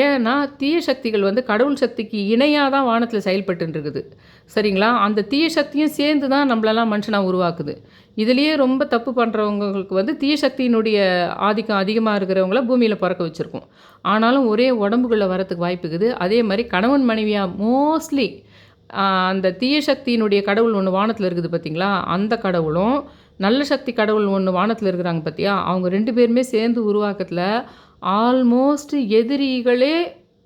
ஏன்னா தீய சக்திகள் வந்து கடவுள் சக்திக்கு இணையாக தான் வானத்தில் செயல்பட்டுருக்குது. சரிங்களா? அந்த தீய சக்தியும் சேர்ந்து தான் நம்மளெல்லாம் மனுஷனாக உருவாக்குது. இதுலேயே ரொம்ப தப்பு பண்ணுறவங்களுக்கு வந்து தீய சக்தியினுடைய ஆதிக்கம் அதிகமாக இருக்கிறவங்கள பூமியில் பிறக்க வச்சுருக்கோம். ஆனாலும் ஒரே உடம்புக்குள்ளே வரத்துக்கு வாய்ப்பு இருக்குது. அதே மாதிரி கணவன் மனைவியாக மோஸ்ட்லி அந்த தீய சக்தியினுடைய கடவுள் ஒன்று வானத்தில் இருக்குது பார்த்திங்களா, அந்த கடவுளும் நல்ல சக்தி கடவுள் ஒன்று வானத்தில் இருக்கிறாங்க பார்த்தியா, அவங்க 2 பேருமே சேர்ந்து உருவாக்கத்தில் ஆல்மோஸ்ட் எதிரிகளே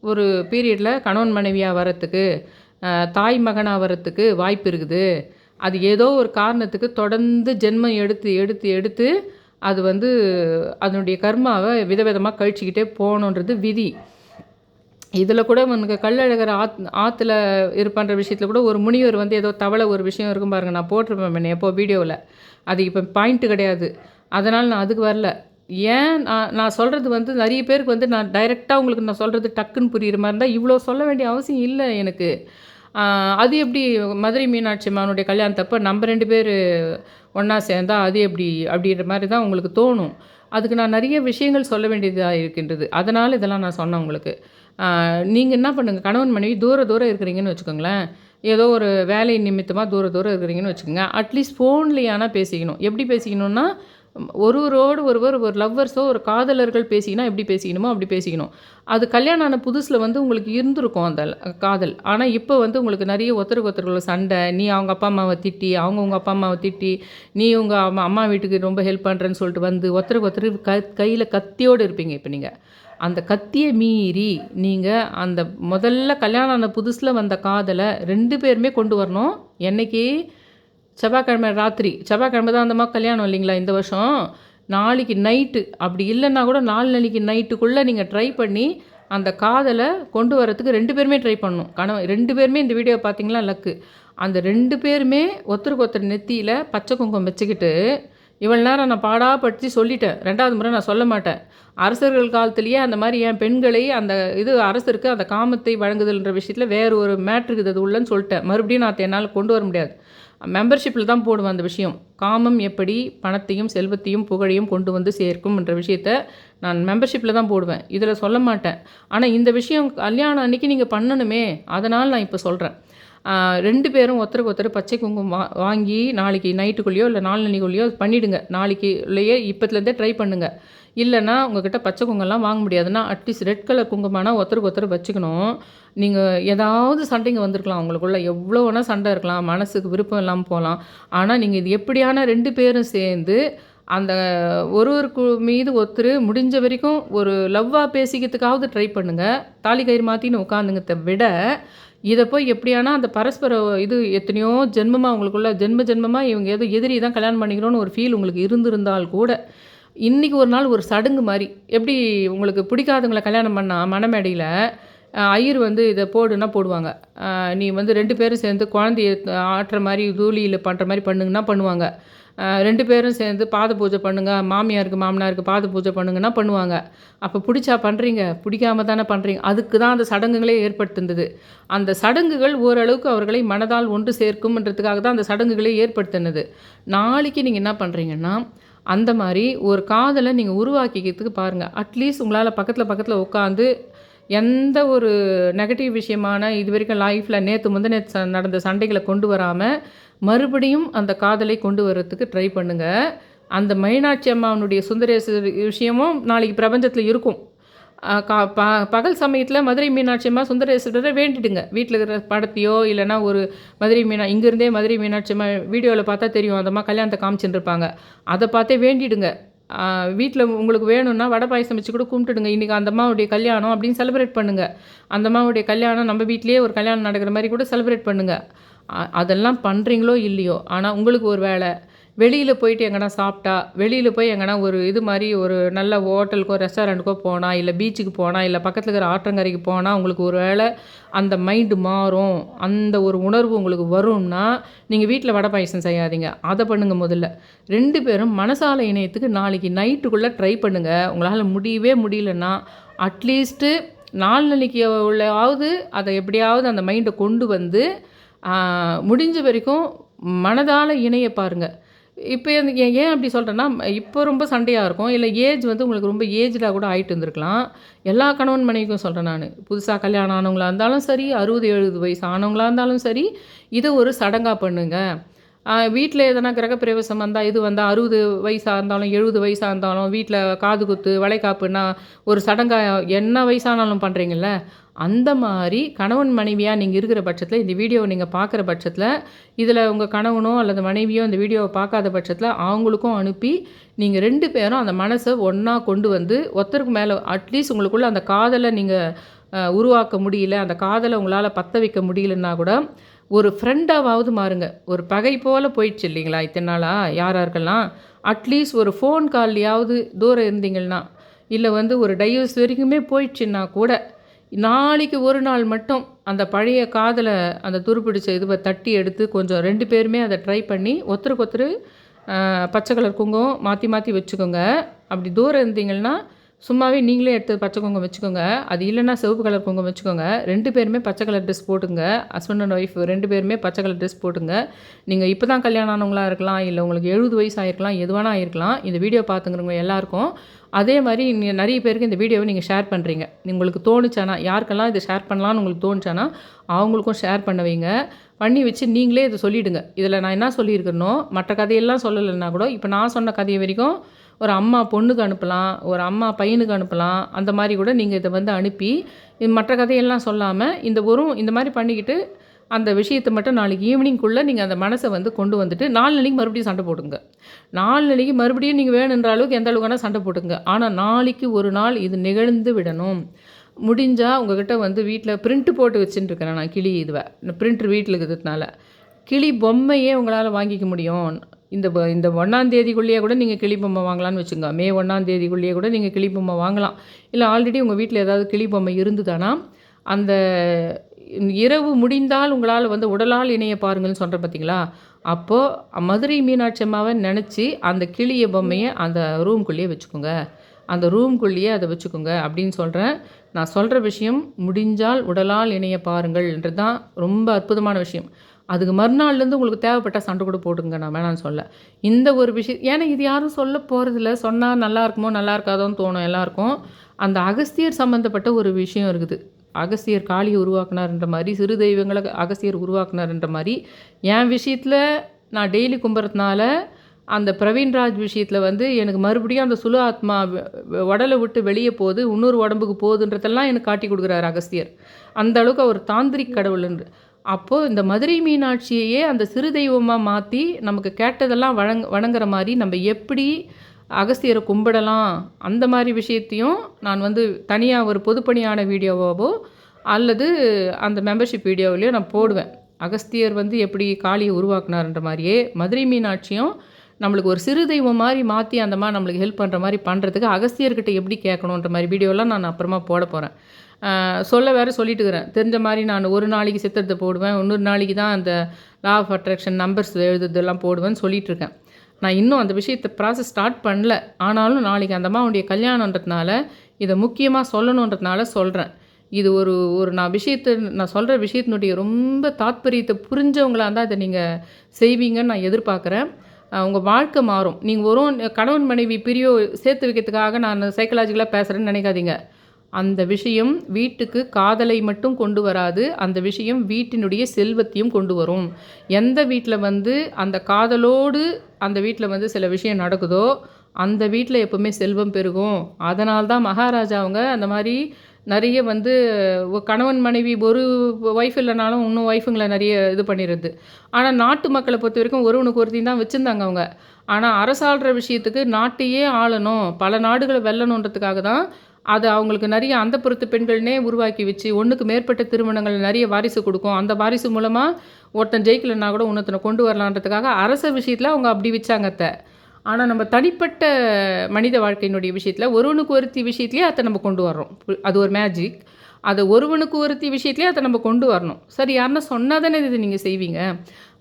ஒரு பீரியடில் கணவன் மனைவியாக வரத்துக்கு தாய் மகனாக வரத்துக்கு வாய்ப்பு இருக்குது. அது ஏதோ ஒரு காரணத்துக்கு தொடர்ந்து ஜென்மம் எடுத்து எடுத்து எடுத்து அது வந்து அதனுடைய கர்மாவை விதவிதமாக கழிச்சிக்கிட்டே போகணுன்றது விதி. இதில் கூட உனக்கு கள்ளழகர் ஆற்றுல இருப்பான்ற விஷயத்தில் கூட ஒரு முனிவர் வந்து ஏதோ தவளை ஒரு விஷயம் இருக்கும் பாருங்கள், நான் போட்டிருப்பேன் எப்போ வீடியோவில். அது இப்போ பாயிண்ட்டு கிடையாது, அதனால் நான் அதுக்கு வரல. ஏன் நான் சொல்கிறது வந்து நிறைய பேருக்கு வந்து நான் டைரெக்டாக உங்களுக்கு நான் சொல்கிறது டக்குன்னு புரிகிற மாதிரி இருந்தால் இவ்வளோ சொல்ல வேண்டிய அவசியம் இல்லை எனக்கு. அது எப்படி மதுரை மீனாட்சி அம்மனுடைய கல்யாணத்தப்போ நம்ம 2 பேர் ஒன்றா சேர்ந்தா அது எப்படி அப்படின்ற மாதிரி தான் உங்களுக்கு தோணும். அதுக்கு நான் நிறைய விஷயங்கள் சொல்ல வேண்டியதாக இருக்கின்றது. அதனால் இதெல்லாம் நான் சொன்னேன் உங்களுக்கு. நீங்கள் என்ன பண்ணுங்கள், கணவன் மனைவி தூரம் இருக்கிறீங்கன்னு வச்சுக்கோங்களேன், ஏதோ ஒரு வேலை நிமித்தமாக தூரம் இருக்கிறீங்கன்னு வச்சுக்கோங்க, அட்லீஸ்ட் ஃபோன்லேயானா பேசிக்கணும். எப்படி பேசிக்கணுன்னா, ஒருவரோடு ஒருவர் ஒரு லவ்வர்ஸோ ஒரு காதலர்கள் பேசிக்கினா எப்படி பேசிக்கணுமோ அப்படி பேசிக்கணும். அது கல்யாணம் ஆன புதுசில் வந்து உங்களுக்கு இருந்திருக்கும் அந்த காதல். ஆனால் இப்போ வந்து உங்களுக்கு நிறைய ஒருத்தருக்கு சண்டை, நீ அவங்க அப்பா அம்மாவை திட்டி, அவங்க உங்கள் அப்பா அம்மாவை திட்டி, நீ உங்கள் அம்மா வீட்டுக்கு ரொம்ப ஹெல்ப் பண்ணுறேன்னு சொல்லிட்டு வந்து ஒருத்தருக்கு கையில் கத்தியோடு இருப்பீங்க. இப்போ நீங்கள் அந்த கத்தியை மீறி நீங்கள் அந்த முதல்ல கல்யாணம் ஆன புதுசில் வந்த காதலை 2 பேருமே கொண்டு வரணும். என்னைக்கு? செவ்வாய்க்கிழமை ராத்திரி, செவ்வாய்க்கிழமை தான் அந்த மாதிரி கல்யாணம் இல்லைங்களா இந்த வருஷம், நாளைக்கு நைட்டு, அப்படி இல்லைன்னா கூட நாளைக்கு நைட்டுக்குள்ளே நீங்கள் ட்ரை பண்ணி அந்த காதலை கொண்டு வரத்துக்கு 2 பேருமே ட்ரை பண்ணணும். 2 பேருமே இந்த வீடியோ பார்த்தீங்களா லக்கு. அந்த 2 பேருமே ஒருத்தருக்கு நெத்தியில் பச்சை குங்குமம் வச்சுக்கிட்டு, இவ்வளோ நேரம் நான் பாடாப்படுத்தி சொல்லிட்டேன், 2வது முறை நான் சொல்ல மாட்டேன். அரசர்கள் காலத்திலேயே அந்த மாதிரி என் பெண்களை அந்த இது அரசருக்கு அந்த காமத்தை வழங்குதல்ன்ற விஷயத்தில் வேறு ஒரு மேட்ருக்கு அது உள்ளன்னு சொல்லிட்டேன். மறுபடியும் நான் என்னால் கொண்டு வர முடியாது. மெம்பர்ஷிப்பில் தான் போடுவேன் அந்த விஷயம். காமம் எப்படி பணத்தையும் செல்வத்தையும் புகழையும் கொண்டு வந்து சேர்க்கும் என்ற விஷயத்த நான் மெம்பர்ஷிப்பில் தான் போடுவேன், இதில் சொல்ல மாட்டேன். ஆனால் இந்த விஷயம் கல்யாணம் அன்றைக்கி நீங்கள் பண்ணணுமே, அதனால் நான் இப்போ சொல்கிறேன். 2 பேரும் ஒருத்தருக்கு பச்சை குங்குமம் வாங்கி நாளைக்கு நைட்டுக்குள்ளேயோ இல்லை நாளன்னைக்குள்ளேயோ பண்ணிவிடுங்க. நாளைக்குள்ளேயே இப்போத்துலேருந்தே ட்ரை பண்ணுங்கள். இல்லைன்னா உங்கள்கிட்ட பச்சை குங்குமம்லாம் வாங்க முடியாதுன்னா அட்லீஸ்ட் ரெட் கலர் குங்குமம்னா ஒருத்தருக்கு வச்சுக்கணும். நீங்கள் ஏதாவது சண்டைங்க வந்திருக்கலாம் உங்களுக்குள்ளே, எவ்வளோ வேணால் சண்டை இருக்கலாம், மனசுக்கு விருப்பம் இல்லாமல் போகலாம். ஆனால் நீங்கள் இது எப்படியான 2 பேரும் சேர்ந்து அந்த ஒருவருக்கு மீது ஒருத்தர் முடிஞ்ச வரைக்கும் ஒரு லவ்வாக பேசிக்கிறதுக்காவது ட்ரை பண்ணுங்கள். தாலி கயிறு மாற்றின்னு உட்காந்துங்கத்தை விட இதை போய் எப்படியானா அந்த பரஸ்பர இது எத்தனையோ ஜென்மமாக உங்களுக்குள்ள ஜென்மமாக இவங்க ஏதோ எதிரி தான் கல்யாணம் பண்ணிக்கணும்னு ஒரு ஃபீல் உங்களுக்கு இருந்திருந்தால் கூட இன்றைக்கி ஒரு நாள் ஒரு சடங்கு மாதிரி, எப்படி உங்களுக்கு பிடிக்காதவங்களை கல்யாணம் பண்ணால் மணமேடையில் ஐயர் வந்து இதை போடுன்னா போடுவாங்க. நீ வந்து 2 பேரும் சேர்ந்து குழந்தைய ஆட்டுற மாதிரி தூளியில் பண்ணுற மாதிரி பண்ணுங்கன்னா பண்ணுவாங்க. 2 பேரும் சேர்ந்து பாத பூஜை பண்ணுங்க, மாமியாருக்கு மாமனாருக்கு பாத பூஜை பண்ணுங்கன்னா பண்ணுவாங்க. அப்போ பிடிச்சா பண்ணுறீங்க, பிடிக்காம தானே பண்ணுறீங்க. அதுக்கு தான் அந்த சடங்குகளே ஏற்படுத்துனது. அந்த சடங்குகள் ஓரளவுக்கு அவர்களை மனதால் ஒன்று சேர்க்கும்ன்றதுக்காக தான் அந்த சடங்குகளே ஏற்படுத்தினது. நாளைக்கு நீங்கள் என்ன பண்ணுறீங்கன்னா அந்த மாதிரி ஒரு காதலை நீங்கள் உருவாக்கிக்கிறதுக்கு பாருங்கள். அட்லீஸ்ட் உங்களால் பக்கத்தில் உட்காந்து எந்த ஒரு நெகட்டிவ் விஷயமான இது வரைக்கும் லைஃப்பில் நேற்று நடந்த சண்டைகளை கொண்டு வராமல் மறுபடியும் அந்த காதலை கொண்டு வரத்துக்கு ட்ரை பண்ணுங்கள். அந்த மீனாட்சி அம்மாவனுடைய சுந்தரேஸ்வரர் விஷயமும் நாளைக்கு பிரபஞ்சத்தில் இருக்கும். பகல் சமயத்தில் மதுரை மீனாட்சி அம்மா சுந்தரேஸ்வரரை வேண்டிடுங்க. வீட்டில் இருக்கிற படத்தையோ இல்லைனா ஒரு மதுரை இங்கேருந்தே மதுரை மீனாட்சி அம்மா வீடியோவில் பார்த்தா தெரியும், அந்த அம்மா கல்யாணத்தை காமிச்சுட்டு இருப்பாங்க. அதை பார்த்தே வேண்டிடுங்க. வீட்டில் உங்களுக்கு வேணும்னா வடை பாயசம் வச்சு கூட கும்பிட்டுடுங்க. இன்றைக்கி அந்த அம்மாவுடைய கல்யாணம் அப்படின்னு செலிப்ரேட் பண்ணுங்கள். அந்த அம்மாவுடைய கல்யாணம் நம்ம வீட்லேயே ஒரு கல்யாணம் நடக்கிற மாதிரி கூட செலிப்ரேட் பண்ணுங்கள். அதெல்லாம் பண்ணுறீங்களோ இல்லையோ, ஆனால் உங்களுக்கு ஒரு வேலை வெளியில் போயிட்டு எங்கன்னா சாப்பிட்டா, வெளியில் போய் எங்கன்னா ஒரு இது மாதிரி ஒரு நல்ல ஹோட்டலுக்கோ ரெஸ்டாரண்ட்டுக்கோ போனால், இல்லை பீச்சுக்கு போனால், இல்லை பக்கத்தில் இருக்கிற ஆற்றங்கரைக்கு போனால் உங்களுக்கு ஒரு வேளை அந்த மைண்டு மாறும், அந்த ஒரு உணர்வு உங்களுக்கு வரும்னா நீங்கள் வீட்டில் வடை பாயசம் செய்யாதீங்க. அதை பண்ணுங்கள். முதல்ல 2 பேரும் மனசால இணையத்துக்கு நாளைக்கு நைட்டுக்குள்ளே ட்ரை பண்ணுங்கள். உங்களால் முடியவே முடியலன்னா அட்லீஸ்ட்டு நாளைக்கு உள்ளாவது அதை எப்படியாவது அந்த மைண்டை கொண்டு வந்து முடிஞ்ச வரைக்கும் மனதால் இணைய பாருங்கள். இப்போ ஏன் அப்படி சொல்கிறேன்னா, இப்போ ரொம்ப சண்டையாக இருக்கும், இல்லை ஏஜ் வந்து உங்களுக்கு ரொம்ப ஏஜ்டாக கூட ஆகிட்டு இருந்திருக்கலாம். எல்லா கணவன் மனைவிக்கும் சொல்கிறேன் நான், புதுசாக கல்யாணம் ஆனவங்களாக இருந்தாலும் சரி, 60-70 வயசு ஆனவங்களாக இருந்தாலும் சரி, இதை ஒரு சடங்காக பண்ணுங்கள். வீட்டில் எதனா கிரகப்பிரவேசம் வந்தால், இது வந்தால் 60 வயசாக இருந்தாலும் 70 வயசாக இருந்தாலும் வீட்டில் காது குத்து வளைகாப்புன்னா ஒரு சடங்காக என்ன வயசானாலும் பண்ணுறீங்கள, அந்த மாதிரி கணவன் மனைவியாக நீங்கள் இருக்கிற பட்சத்தில் இந்த வீடியோவை நீங்கள் பார்க்குற பட்சத்தில் இதில் உங்கள் கணவனோ அல்லது மனைவியோ இந்த வீடியோவை பார்க்காத பட்சத்தில் அவங்களுக்கும் அனுப்பி நீங்கள் 2 பேரும் அந்த மனசை ஒன்றா கொண்டு வந்து ஒருத்தருக்கு மேலே அட்லீஸ்ட் உங்களுக்குள்ள அந்த காதலை நீங்கள் உருவாக்க முடியல, அந்த காதலை உங்களால் பற்ற வைக்க முடியலன்னா கூட ஒரு ஃப்ரெண்டாவது மாறுங்க. ஒரு பகை போல போயிடுச்சு இல்லைங்களா இத்தனை நாளா யாராருக்கெல்லாம். அட்லீஸ்ட் ஒரு ஃபோன் கால்லையாவது தூரம் இருந்தீங்கன்னா, இல்ல வந்து ஒரு டைவர்ஸ் வரைக்குமே போயிடுச்சுன்னா கூட, நாளைக்கு ஒரு நாள் மட்டும் அந்த பழைய காதல அந்த துருப்பிடிச்ச இதுவ தட்டி எடுத்து கொஞ்சம் 2 பேருமே அத ட்ரை பண்ணி ஒருத்தருக்கு ஒருத்தரு பச்சை கலர் குங்குமம் மாற்றி மாற்றி வச்சுக்கோங்க. அப்படி தூரம் இருந்தீங்கன்னா சும்மாவே நீங்களே எடுத்து பச்சை குங்குமம் வச்சுக்கோங்க. அது இல்லைன்னா சிவப்பு கலர் குங்குமம் வச்சுக்கோங்க. 2 பேருமே பச்சை கலர் ட்ரெஸ் போட்டுங்க. ஹஸ்பண்ட் அண்ட் ஒய்ஃப் 2 பேருமே பச்சை கலர் ட்ரெஸ் போட்டுங்க. நீங்கள் இப்போ தான் கல்யாணம் ஆனவங்களா இருக்கலாம், இல்லை உங்களுக்கு 70 வயசு ஆயிருக்கலாம், எது வேணா ஆயிருக்கலாம். இந்த வீடியோ பார்த்துங்கிறவங்க எல்லாருக்கும் அதே மாதிரி நிறைய பேருக்கு இந்த வீடியோவை நீங்கள் ஷேர் பண்ணுறீங்க. உங்களுக்கு தோணுச்சானா, யாருக்கெல்லாம் இதை ஷேர் பண்ணலான்னு உங்களுக்கு தோணுச்சானா அவங்களுக்கும் ஷேர் பண்ண வைங்க. பண்ணி வச்சு நீங்களே இதை சொல்லிவிடுங்க. இதில் நான் என்ன சொல்லியிருக்கணும், மற்ற கதையெல்லாம் சொல்லலைன்னா கூட இப்போ நான் சொன்ன கதையை வரைக்கும் ஒரு அம்மா பொண்ணுக்கு அனுப்பலாம், ஒரு அம்மா பையனுக்கு அனுப்பலாம். அந்த மாதிரி கூட நீங்கள் இதை வந்து அனுப்பி மற்ற கதையெல்லாம் சொல்லாமல் இந்த மாதிரி பண்ணிக்கிட்டு அந்த விஷயத்தை மட்டும் நாளைக்கு ஈவினிங்குள்ளே நீங்கள் அந்த மனசை வந்து கொண்டு வந்துட்டு 4 நாளைக்கு மறுபடியும் சண்டை போடுங்க. 4 நாளைக்கு மறுபடியும் நீங்கள் வேணுன்ற அளவுக்கு எந்த அளவுக்கு வேணால் சண்டை போட்டுங்க. ஆனால் நாளைக்கு ஒரு நாள் இது நிகழ்ந்து விடணும். முடிஞ்சால் உங்கள்கிட்ட வந்து வீட்டில் பிரிண்ட்டு போட்டு வச்சுட்டுருக்கிறேன் நான் கிளி இதுவை. பிரிண்ட்ரு வீட்டில் இருக்கிறதுனால கிளி பொம்மையே உங்களால் வாங்கிக்க முடியும். இந்த 1ஆம் தேதிக்குள்ளேயே கூட நீங்கள் கிளி பொம்மை வாங்கலான்னு வச்சுங்க. மே 1ஆம் தேதிக்குள்ளேயே கூட நீங்கள் கிளி பொம்மை வாங்கலாம். இல்லை ஆல்ரெடி உங்கள் வீட்டில் ஏதாவது கிளி பொம்மை இருந்துதானா, அந்த இரவு முடிந்தால் உங்களால் வந்து உடலால் இணைய பாருங்கள்னு சொல்கிறேன் பார்த்தீங்களா. அப்போது மதுரை மீனாட்சி அம்மாவை நினச்சி அந்த கிளிய பொம்மையை அந்த ரூம்குள்ளேயே வச்சுக்கோங்க. அந்த ரூம்குள்ளேயே அதை வச்சுக்கோங்க அப்படின்னு சொல்கிறேன். நான் சொல்கிற விஷயம் முடிஞ்சால் உடலால் இணைய பாருங்கள்ன்றது தான் ரொம்ப அற்புதமான விஷயம். அதுக்கு மறுநாள்லேருந்து உங்களுக்கு தேவைப்பட்டால் சண்டை கூட போட்டுங்க, நான் வேணான்னு சொல்ல. இந்த ஒரு விஷயம் ஏன்னா இது யாரும் சொல்ல போகிறதில்ல. சொன்னால் நல்லா இருக்குமோ நல்லா இருக்காதோன்னு தோணும் எல்லாருக்கும். அந்த அகஸ்தியர் சம்மந்தப்பட்ட ஒரு விஷயம் இருக்குது. அகஸ்தியர் காளியை உருவாக்குனார்ன்ற மாதிரி, சிறு தெய்வங்களை அகஸ்தியர் உருவாக்குனார்ன்ற மாதிரி என் விஷயத்தில் நான் டெய்லி கும்புறதுனால அந்த பிரவீன்ராஜ் விஷயத்தில் வந்து எனக்கு மறுபடியும் அந்த சுலு ஆத்மா உடலை விட்டு வெளியே போகுது, இன்னொரு உடம்புக்கு போகுதுன்றதெல்லாம் எனக்கு காட்டி கொடுக்குறாரு அகஸ்தியர். அந்த அளவுக்கு அவர் தாந்திரிக் கடவுள்ன்று. அப்போது இந்த மதுரை மீனாட்சியையே அந்த சிறு தெய்வமாக மாற்றி நமக்கு கேட்டதெல்லாம் வணங்குற மாதிரி நம்ம எப்படி அகஸ்தியரை கும்பிடலாம், அந்த மாதிரி விஷயத்தையும் நான் வந்து தனியாக ஒரு பொதுப்பணியான வீடியோவாவோ அல்லது அந்த மெம்பர்ஷிப் வீடியோவிலையோ நான் போடுவேன். அகஸ்தியர் வந்து எப்படி காளியை உருவாக்குனார்ன்ற மாதிரியே மதுரை மீனாட்சியும் நம்மளுக்கு ஒரு சிறு தெய்வம் மாதிரி மாற்றி அந்த மாதிரி நம்மளுக்கு ஹெல்ப் பண்ணுற மாதிரி பண்ணுறதுக்கு அகஸ்தியர்கிட்ட எப்படி கேட்கணுன்ற மாதிரி வீடியோலாம் நான் அப்புறமா போட போகிறேன். சொல்ல வேறு சொல்லிட்டு இருக்கிறேன். தெரிஞ்ச மாதிரி நான் ஒரு நாளைக்கு சித்திரத்தை போடுவேன், இன்னொரு நாளைக்கு தான் அந்த லா ஆஃப் அட்ராக்ஷன் நம்பர்ஸ் எழுதுறதெல்லாம் போடுவேன்னு சொல்லிகிட்ருக்கேன். நான் இன்னும் அந்த விஷயத்தை ப்ராசஸ் ஸ்டார்ட் பண்ணல. ஆனாலும் நாளைக்கு அந்த அம்மாவுடைய கல்யாணன்றதுனால இதை முக்கியமாக சொல்லணுன்றதுனால சொல்கிறேன். இது நான் சொல்கிற விஷயத்தினுடைய ரொம்ப தாத்பரியத்தை புரிஞ்சவங்களாக இருந்தால் இதை நீங்கள் செய்வீங்கன்னு நான் எதிர்பார்க்குறேன். உங்கள் வாழ்க்கை மாறும். நீங்கள் கணவன் மனைவி சேர்த்து வைக்கிறதுக்காக நான் சைக்கலாஜிக்கலாக பேசுகிறேன்னு நினைக்காதீங்க. அந்த விஷயம் வீட்டுக்கு காதலை மட்டும் கொண்டு வராது, அந்த விஷயம் வீட்டினுடைய செல்வத்தையும் கொண்டு வரும். எந்த வீட்டில் வந்து அந்த காதலோடு அந்த வீட்டில் வந்து சில விஷயம் நடக்குதோ அந்த வீட்டில் எப்போவுமே செல்வம் பெருகும். அதனால்தான் மகாராஜா அவங்க அந்த மாதிரி நிறைய வந்து கணவன் மனைவி ஒரு ஒய்ஃப் இல்லைனாலும் இன்னும் ஒய்ஃபுங்களை நிறைய இது பண்ணிடுறது. ஆனால் நாட்டு மக்களை பொறுத்த வரைக்கும் ஒருவனுக்கு ஒருத்தையும் தான் வச்சுருந்தாங்க அவங்க. ஆனால் அரசாள்ற விஷயத்துக்கு நாட்டையே ஆளணும், பல நாடுகளை வெல்லணுன்றதுக்காக தான் அது அவங்களுக்கு நிறைய அந்தப்புறத்து பெண்கள்னே உருவாக்கி வச்சு ஒன்றுக்கு மேற்பட்ட திருமணங்கள் நிறைய வாரிசு கொடுக்கும். அந்த வாரிசு மூலமாக ஒருத்தன் ஜெயிக்கலைன்னா கூட இன்னொருத்தனை கொண்டு வரலான்றதுக்காக அரச விஷயத்தில் அவங்க அப்படி வச்சாங்க. ஆனால் நம்ம தனிப்பட்ட மனித வாழ்க்கையினுடைய விஷயத்தில் ஒருவனுக்கு ஒருத்தி விஷயத்துலேயே அதை நம்ம கொண்டு வர்றோம். அது ஒரு மேஜிக். அதை ஒருவனுக்கு ஒருத்தி விஷயத்துலேயே அதை நம்ம கொண்டு வரணும். சரி, யாருன்னா சொன்னால் தானே இது நீங்கள் செய்வீங்க.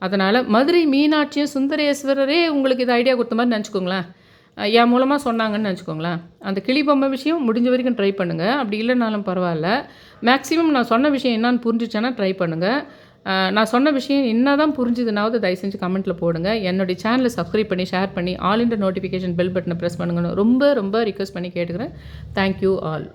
அதனால் மதுரை மீனாட்சியும் சுந்தரேஸ்வரரே உங்களுக்கு இது ஐடியா கொடுத்த மாதிரி நினச்சிக்கோங்களேன். என் மூலமாக சொன்னாங்கன்னு நினச்சிக்கோங்களேன். அந்த கிளி பொம்மை விஷயம் முடிஞ்ச வரைக்கும் ட்ரை பண்ணுங்கள். அப்படி இல்லைனாலும் பரவாயில்ல. மேக்ஸிமம் நான் சொன்ன விஷயம் என்னான்னு புரிஞ்சிச்சேன்னா ட்ரை பண்ணுங்கள். நான் சொன்ன விஷயம் என்ன தான் புரிஞ்சுதுனாவது தயவு செஞ்சு கமெண்ட்டில் போடுங்க. என்னுடைய சேனலை சப்ஸ்கிரைப் பண்ணி ஷேர் பண்ணி ஆல் இன்டர் நோட்டிஃபிகேஷன் பெல் பட்டனை ப்ரெஸ் பண்ணுங்கன்னு ரொம்ப ரொம்ப ரிக்வெஸ்ட் பண்ணி கேட்டுக்கிறேன். Thank you all.